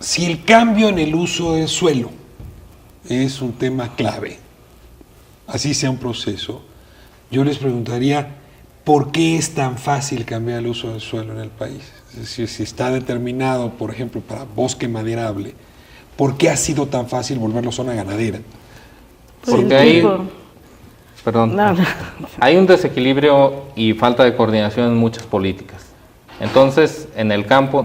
si el cambio en el uso del suelo es un tema clave, así sea un proceso, yo les preguntaría, ¿por qué es tan fácil cambiar el uso del suelo en el país? Es decir, si está determinado, por ejemplo, para bosque maderable, ¿por qué ha sido tan fácil volverlo zona ganadera? Porque hay un desequilibrio y falta de coordinación en muchas políticas. Entonces, en el campo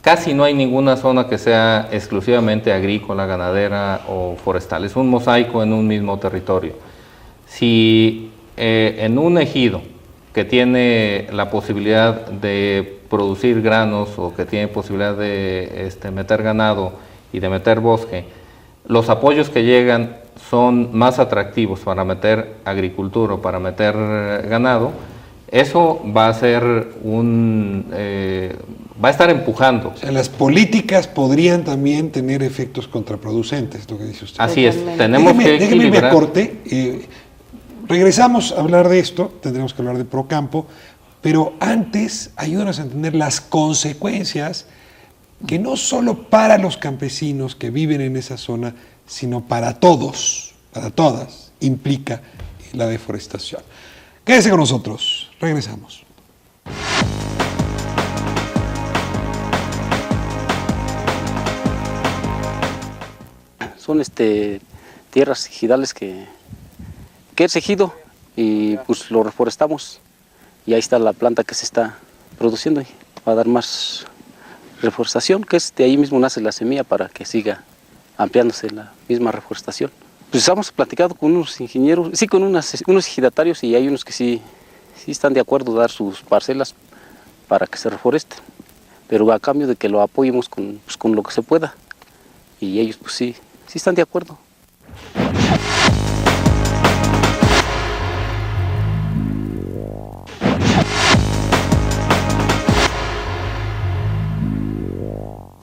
casi no hay ninguna zona que sea exclusivamente agrícola, ganadera o forestal. Es un mosaico en un mismo territorio. Si en un ejido que tiene la posibilidad de producir granos o que tiene posibilidad de meter ganado y de meter bosque, los apoyos que llegan son más atractivos para meter agricultura o para meter ganado, eso va a ser va a estar empujando. O sea, las políticas podrían también tener efectos contraproducentes, lo que dice usted. Así es, tenemos que equilibrar. Déjeme irme a corte. Regresamos a hablar de esto, tendremos que hablar de Procampo, pero antes ayúdanos a entender las consecuencias que no solo para los campesinos que viven en esa zona, sino para todos, para todas, implica la deforestación. Quédese con nosotros, regresamos. Son tierras ejidales que es ejido y pues lo reforestamos y ahí está la planta que se está produciendo y va a dar más reforestación, que de ahí mismo nace la semilla para que siga ampliándose la misma reforestación. Pues hemos platicado con unos ingenieros, sí, con unos ejidatarios, y hay unos que sí están de acuerdo a dar sus parcelas para que se reforeste, pero a cambio de que lo apoyemos con lo que se pueda, y ellos pues sí están de acuerdo.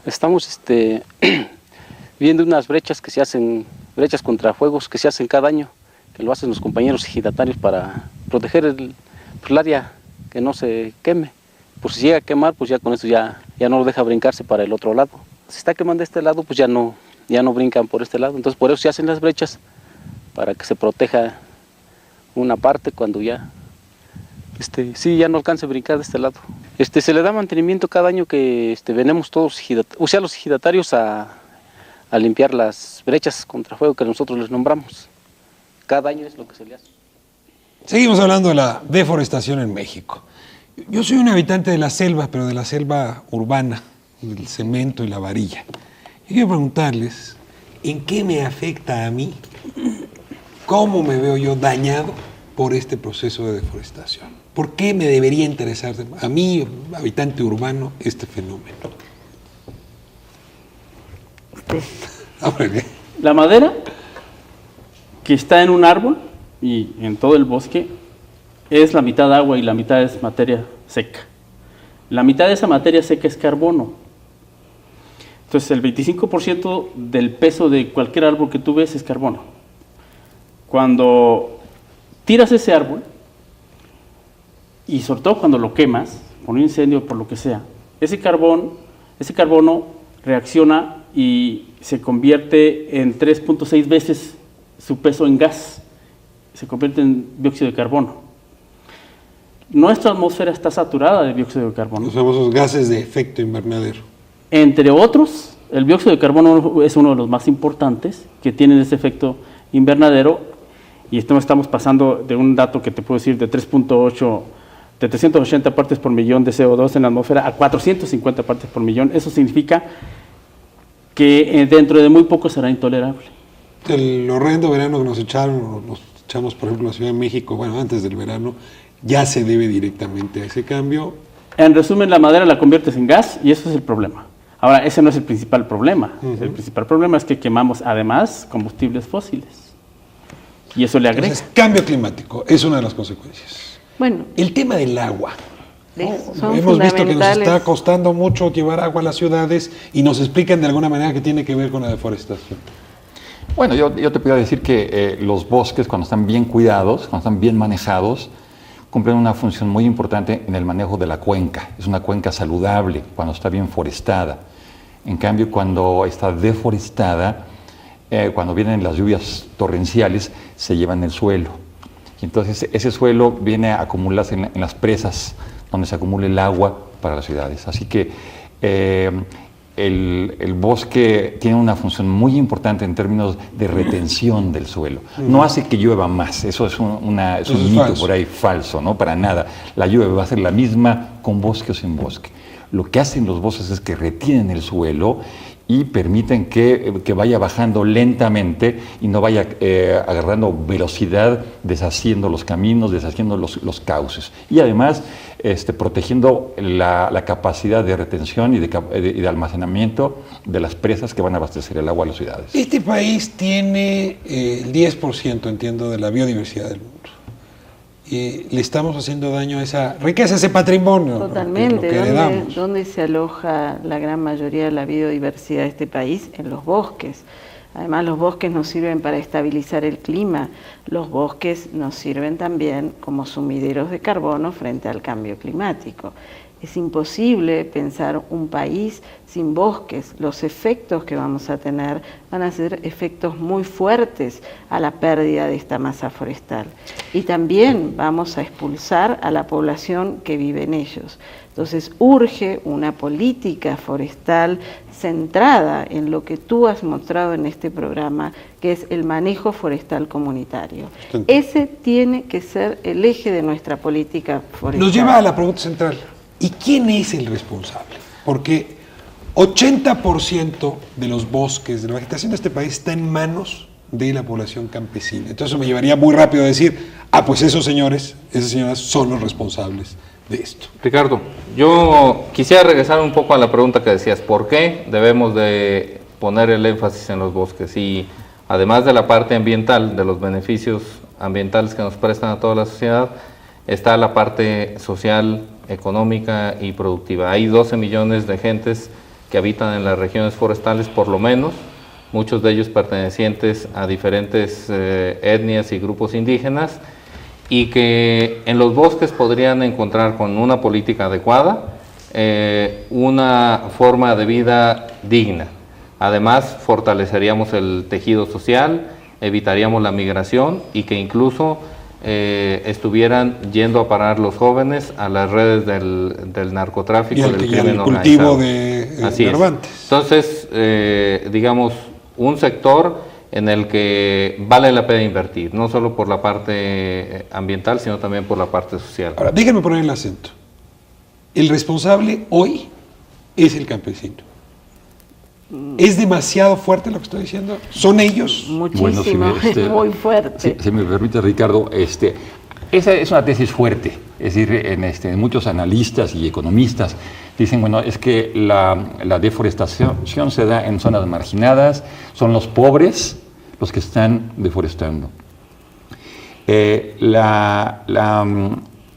Estamos viendo unas brechas que se hacen, brechas contrafuegos que se hacen cada año, que lo hacen los compañeros ejidatarios para proteger el área, que no se queme. Pues si llega a quemar, pues ya con esto ya no lo deja brincarse para el otro lado. Si está quemando de este lado, pues ya no brincan por este lado. Entonces por eso se hacen las brechas, para que se proteja una parte cuando ya ya no alcance a brincar de este lado. Se le da mantenimiento cada año que venimos todos los ejidatarios a limpiar las brechas contra fuego que nosotros les nombramos. Cada año es lo que se le hace. Seguimos hablando de la deforestación en México. Yo soy un habitante de la selva, pero de la selva urbana, del cemento y la varilla. Yo quiero preguntarles, ¿en qué me afecta a mí? ¿Cómo me veo yo dañado por este proceso de deforestación? ¿Por qué me debería interesar a mí, habitante urbano, este fenómeno? La madera que está en un árbol y en todo el bosque es la mitad agua y la mitad es materia seca. La mitad de esa materia seca es carbono. Entonces el 25% del peso de cualquier árbol que tú ves es carbono. Cuando tiras ese árbol, y sobre todo cuando lo quemas, por un incendio, por lo que sea, ese carbono reacciona y se convierte en 3.6 veces su peso en gas, se convierte en dióxido de carbono. Nuestra atmósfera está saturada de dióxido de carbono. Los famosos gases de efecto invernadero. Entre otros, el dióxido de carbono es uno de los más importantes que tienen ese efecto invernadero, y estamos pasando de un dato que te puedo decir de 380 partes por millón de CO2 en la atmósfera a 450 partes por millón. Eso significa que dentro de muy poco será intolerable. El horrendo verano que nos echamos, por ejemplo, en la Ciudad de México, bueno, antes del verano, ya se debe directamente a ese cambio. En resumen, la madera la conviertes en gas y eso es el problema. Ahora, ese no es el principal problema. El principal problema es que quemamos, además, combustibles fósiles. Y eso le agrega. Entonces, cambio climático es una de las consecuencias. Bueno, el tema del agua. Son Hemos visto que nos fundamentales. está costando mucho llevar agua a las ciudades y nos explican de alguna manera que tiene que ver con la deforestación. Bueno, yo te puedo decir que los bosques, cuando están bien cuidados, cuando están bien manejados, cumplen una función muy importante en el manejo de la cuenca. Es una cuenca saludable cuando está bien forestada. En cambio, cuando está deforestada, cuando vienen las lluvias torrenciales, se llevan el suelo. Y entonces ese suelo viene a acumularse en las presas, donde se acumula el agua para las ciudades. Así que el bosque tiene una función muy importante en términos de retención del suelo. No hace que llueva más, eso es un mito falso. por ahí falso, ¿no? Para nada. La lluvia va a ser la misma con bosque o sin bosque. Lo que hacen los bosques es que retienen el suelo y permiten que vaya bajando lentamente y no vaya agarrando velocidad, deshaciendo los caminos, deshaciendo los cauces. Y además protegiendo la capacidad de retención y de almacenamiento de las presas que van a abastecer el agua a las ciudades. Este país tiene el 10%, entiendo, de la biodiversidad del mundo. Le estamos haciendo daño a esa riqueza, a ese patrimonio. Totalmente. Lo que heredamos. ¿Dónde se aloja la gran mayoría de la biodiversidad de este país? En los bosques. Además, los bosques nos sirven para estabilizar el clima. Los bosques nos sirven también como sumideros de carbono frente al cambio climático. Es imposible pensar un país sin bosques. Los efectos que vamos a tener van a ser efectos muy fuertes a la pérdida de esta masa forestal. Y también vamos a expulsar a la población que vive en ellos. Entonces urge una política forestal centrada en lo que tú has mostrado en este programa, que es el manejo forestal comunitario. Ese tiene que ser el eje de nuestra política forestal. Nos lleva a la pregunta central. ¿Y quién es el responsable? Porque 80% de los bosques, de la vegetación de este país está en manos de la población campesina. Entonces me llevaría muy rápido a decir, pues esos señores, esas señoras son los responsables de esto. Ricardo, yo quisiera regresar un poco a la pregunta que decías, ¿por qué debemos de poner el énfasis en los bosques? Y además de la parte ambiental, de los beneficios ambientales que nos prestan a toda la sociedad, está la parte social, económica y productiva. Hay 12 millones de gentes que habitan en las regiones forestales, por lo menos, muchos de ellos pertenecientes a diferentes etnias y grupos indígenas, y que en los bosques podrían encontrar, con una política adecuada, una forma de vida digna. Además, fortaleceríamos el tejido social, evitaríamos la migración y que incluso estuvieran yendo a parar los jóvenes a las redes del narcotráfico, del crimen organizado. Cultivo de garbantes. Entonces, digamos, un sector en el que vale la pena invertir, no solo por la parte ambiental, sino también por la parte social. Ahora, déjenme poner el acento. El responsable hoy es el campesino. ¿Es demasiado fuerte lo que estoy diciendo? ¿Son ellos? Muchísimo, es muy fuerte. Si me permite, Ricardo, esa es una tesis fuerte. Es decir, muchos analistas y economistas dicen, bueno, es que la deforestación se da en zonas marginadas, son los pobres los que están deforestando.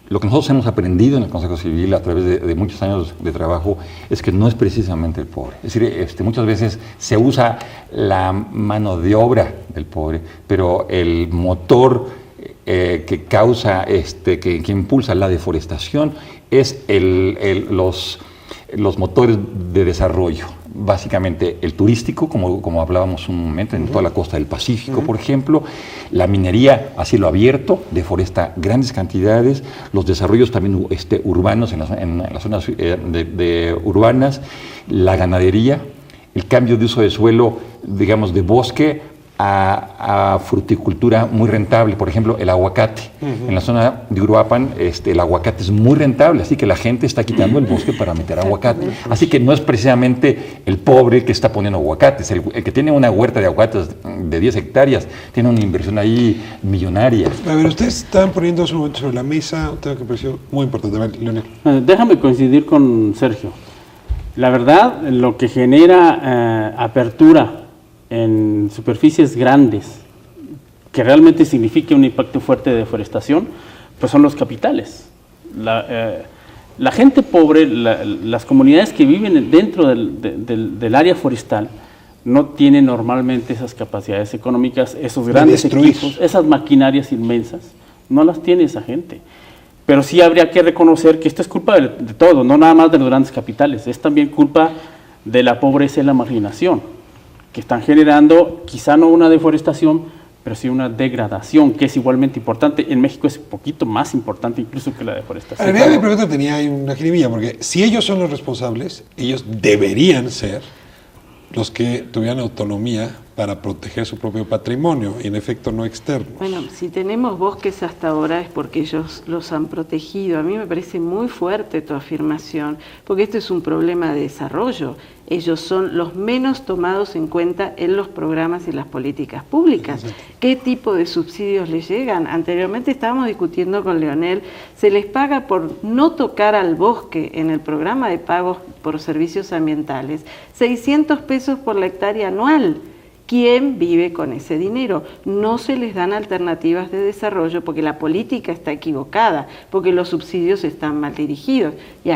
Lo que nosotros hemos aprendido en el Consejo Civil a través de muchos años de trabajo es que no es precisamente el pobre. Es decir, muchas veces se usa la mano de obra del pobre, pero el motor que causa, que impulsa la deforestación es los motores de desarrollo. Básicamente el turístico, como hablábamos un momento, en toda la costa del Pacífico, por ejemplo, la minería a cielo abierto deforesta grandes cantidades, los desarrollos también urbanos en las zonas urbanas, la ganadería, el cambio de uso de suelo, digamos, de bosque a fruticultura muy rentable, por ejemplo, el aguacate. En la zona de Uruapan, el aguacate es muy rentable, así que la gente está quitando el bosque para meter aguacate. Así que no es precisamente el pobre que está poniendo aguacates, el que tiene una huerta de aguacates de 10 hectáreas, tiene una inversión ahí millonaria. A ver, ustedes estaban poniendo hace un momento sobre la mesa un tema que me pareció muy importante. A ver, Leonel. Déjame coincidir con Sergio. La verdad, lo que genera apertura en superficies grandes, que realmente signifique un impacto fuerte de deforestación, pues son los capitales. La gente pobre, las comunidades que viven dentro del área forestal, no tienen normalmente esas capacidades económicas, esos grandes equipos, esas maquinarias inmensas, no las tiene esa gente. Pero sí habría que reconocer que esto es culpa de todo, no nada más de los grandes capitales, es también culpa de la pobreza y la marginación, que están generando quizá no una deforestación, pero sí una degradación, que es igualmente importante. En México es un poquito más importante incluso que la deforestación. En realidad mi pregunta tenía ahí una jiribilla, porque si ellos son los responsables, ellos deberían ser los que tuvieran autonomía para proteger su propio patrimonio, y en efecto no externos. Bueno, si tenemos bosques hasta ahora es porque ellos los han protegido. A mí me parece muy fuerte tu afirmación, porque esto es un problema de desarrollo. Ellos son los menos tomados en cuenta en los programas y las políticas públicas. ¿Qué tipo de subsidios les llegan? Anteriormente estábamos discutiendo con Leonel, se les paga por no tocar al bosque en el programa de pagos por servicios ambientales, 600 pesos por la hectárea anual. ¿Quién vive con ese dinero? No se les dan alternativas de desarrollo porque la política está equivocada, porque los subsidios están mal dirigidos. Y